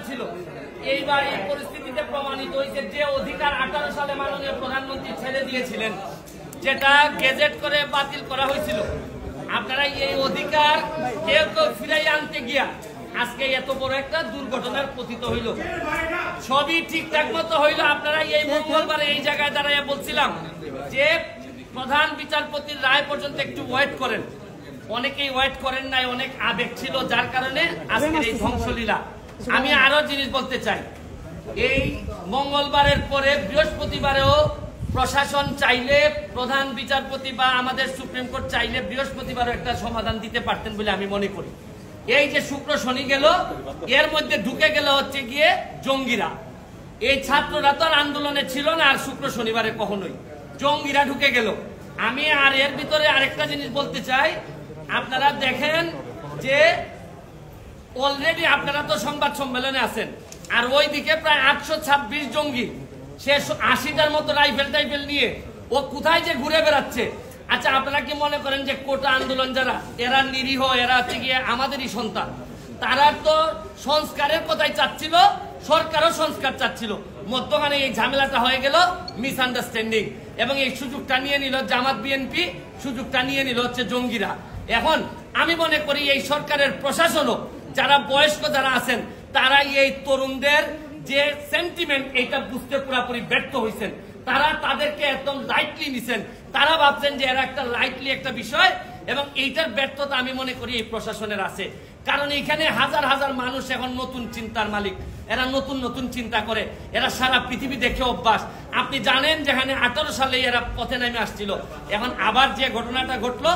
ছিল। এইবার এই পরিস্থিতিতে প্রমাণিত হয়েছে যে অধিকার 18 সালে মাননীয় প্রধানমন্ত্রী ছেড়ে দিয়েছিলেন, যেটা গেজেট করে বাতিল করা হয়েছিল, আপনারা এই অধিকার কেউ কেউ ফিরাই আনতে গিয়া আজকে এত বড় একটা দুর্ঘটনার পতিত হইল। সবই ঠিকঠাক মতো হইল। আপনারা এই মঙ্গলবার এই জায়গায় দাঁড়াইয়া বলছিলাম যে প্রধান বিচারপতির রায় পর্যন্ত একটু ওয়েট করেন। অনেকেই ওয়েট করেন নাই, অনেক আবেগ ছিল, যার কারণে আজকের এই ধ্বংসলীলা। আমি আরো জিনিস বলতে চাই, এই মঙ্গলবারের পরে বৃহস্পতিবারেও প্রশাসন চাইলে, প্রধান বিচারপতি বা আমাদের সুপ্রিম কোর্ট চাইলে বৃহস্পতিবারও একটা সমাধান দিতে পারতেন বলে আমি মনে করি। এই যে শুক্র শনি গেল, এর মধ্যে ঢুকে গেল হচ্ছে গিয়ে জঙ্গিরা। এই ছাত্ররা তো আর আন্দোলনে ছিল না আর শুক্র শনিবারে কখনোই, জঙ্গিরা ঢুকে গেল। আমি আর এর ভিতরে আরেকটা জিনিস বলতে চাই, আপনারা দেখেন যে অলরেডি আপনারা তো সংবাদ সম্মেলনে আছেন, আর ওইদিকে প্রায় 826 জঙ্গি, সে 80টার মতো রাইফেল নিয়ে ও কোথায় যে ঘুরে বেড়াচ্ছে। আচ্ছা, আপনারা কি মনে করেন যে কোটা আন্দোলন যারা, এরা নিরীহ, এরা হচ্ছে গিয়ে আমাদেরই সন্তান? তারা তো সংস্কারের কথাই চাচ্ছিল, সরকারও সংস্কার চাচ্ছিল। মধ্যখানে এই ঝামেলাটা হয়ে গেল মিসআন্ডারস্ট্যান্ডিং, এবং এই সুযোগটা নিয়ে নিল জামাত বিএনপি, সুযোগটা নিয়ে নিল হচ্ছে জঙ্গিরা। এখন আমি মনে করি এই সরকারের প্রশাসনও, যারা বয়স্ক যারা আছেন, তারা এই তরুণদের যে সেন্টিমেন্ট, এটা বুঝতে পুরোপুরি ব্যর্থ হয়েছেন। তারা তাদেরকে একদম লাইটলি নিছেন, তারা ভাবছেন যে এরা একটা লাইটলি একটা বিষয়, এবং এইটার ব্যর্থতা আমি মনে করি এই প্রশাসনের আছে। কারণ এখানে হাজার হাজার মানুষ এখন নতুন চিন্তার মালিক, এরা নতুন নতুন চিন্তা করে, এরা সারা পৃথিবী দেখে অভ্যাস। আপনি জানেন যেখানে 18 সালে এরা পথে নেমে আসছিল, এখন আবার যে ঘটনাটা ঘটলো,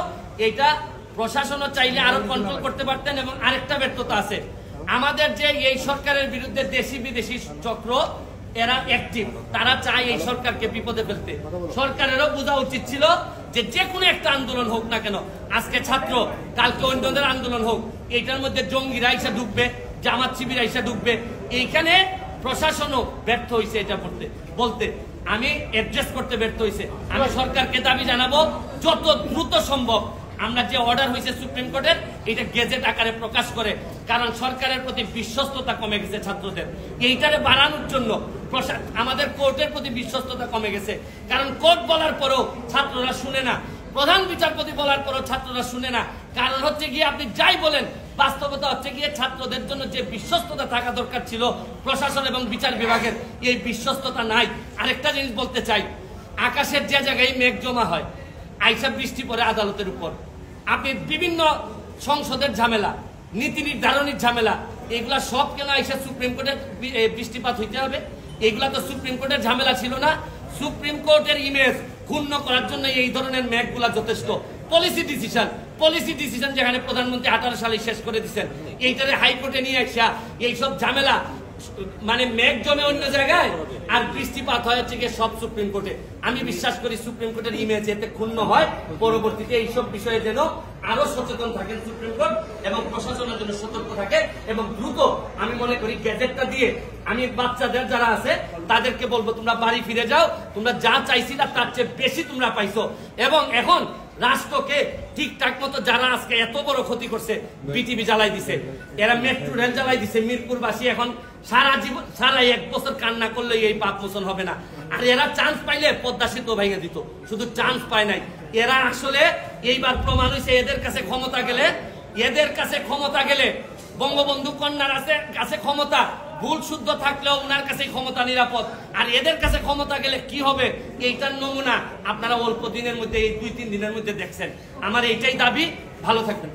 এটা প্রশাসনও চাইলে আরো কন্ট্রোল করতে পারতেন। এবং আরেকটা ব্যর্থতা আছে, আমাদের যে এই সরকারের বিরুদ্ধে দেশি বিদেশি চক্র, এরা অ্যাক্টিভ, তারা চায় এই সরকারকে বিপদে ফেলতে। সরকারেরও বোঝা উচিত ছিল যে যে কোনো একটা আন্দোলন হোক না কেন, আজকে ছাত্র, কালকে অন্যদের আন্দোলন হোক, এইটার মধ্যে জঙ্গিরা এসে ঢুকবে, জামাত শিবির এসে ঢুকবে। এইখানে প্রশাসনও ব্যর্থ হয়েছে, এটা বলতে আমি অ্যাড্রেস করতে ব্যর্থ হয়েছে। আমি সরকারকে দাবি জানাবো, যত দ্রুত সম্ভব আমরা যে অর্ডার হয়েছে সুপ্রিম কোর্টের, এটা গেজেট আকারে প্রকাশ করে। কারণ সরকারের প্রতি বিশ্বস্ততা কমে গেছে ছাত্রদের, এইটারে বাড়ানোর জন্য আমাদের কোর্টের প্রতি বিশ্বস্ততা কমে গেছে। কারণ কোর্ট বলার পরেও ছাত্ররা শুনে না, প্রধান বিচারপতি বলার পরেও ছাত্ররা শুনে না। কারণ হচ্ছে গিয়ে আপনি যাই বলেন, বাস্তবতা হচ্ছে গিয়ে ছাত্রদের জন্য যে বিশ্বস্ততা থাকা দরকার ছিল প্রশাসন এবং বিচার বিভাগের, এই বিশ্বস্ততা নাই। আরেকটা জিনিস বলতে চাই, আকাশের যে জায়গায় মেঘ জমা হয়, আইসা বৃষ্টি পড়ে আদালতের উপর। আপনি বিভিন্ন সংসদের ঝামেলা, নীতি নির্ধারণের ঝামেলা, এগুলা সব কেন আইসা সুপ্রিম কোর্টের বৃষ্টিপাত হইতে হবে? এগুলা তো সুপ্রিম কোর্টের ঝামেলা ছিল না। সুপ্রিম কোর্টের ইমেজ ক্ষুণ্ণ করার জন্য এই ধরনের মেঘগুলা যথেষ্ট। পলিসি ডিসিশন যেখানে প্রধানমন্ত্রী 18 সালে শেষ করে দিচ্ছেন, এইটারে হাইকোর্টে নিয়ে আসা এইসব ঝামেলা, মানে মেঘ জমে অন্য জায়গায় আর বৃষ্টিপাত হয়েছে গিয়ে সব সুপ্রিম কোর্টে। আমি বিশ্বাস করি সুপ্রিম কোর্টের ইমেজ এতে ক্ষুণ্ণ হয়, পরবর্তীতে এইসব বিষয়ে যেন আরো সচেতন থাকেন সুপ্রিম কোর্ট, এবং প্রশাসনের জন্য সতর্ক থাকে। এবং দ্রুত আমি মনে করি গ্যাজেটটা দিয়ে আমি বাচ্চাদের যারা আছে তাদেরকে বলবো, তোমরা বাড়ি ফিরে যাও, তোমরা যা চাইছিলা তার চেয়ে বেশি তোমরা পাইছো। এবং এখন রাষ্ট্রকে ঠিকঠাক মতো যারা আজকে এত বড় ক্ষতি করছে, বিটিভি জ্বালাই দিছে, এরা মেট্রো রেল জ্বালাই দিছে, মিরপুরবাসী এখন সারা 1 বছর কান্না করলে এই পাপ মোচন হবে না। আর এরা চান্স পাইলে পদ্মা সেতু ভেঙে দিত, শুধু চান্স পায় নাই। এরা আসলে এইবার প্রমাণ হয়েছে, এদের কাছে ক্ষমতা গেলে বঙ্গবন্ধু কন্যার কাছে ক্ষমতা ভুল শুদ্ধ থাকলেও উনার কাছে ক্ষমতা নিরাপদ। আর এদের কাছে ক্ষমতা গেলে কি হবে, এইটার নমুনা আপনারা অল্প দিনের মধ্যে, এই 2-3 দিনের মধ্যে দেখছেন। আমার এইটাই দাবি। ভালো থাকবেন।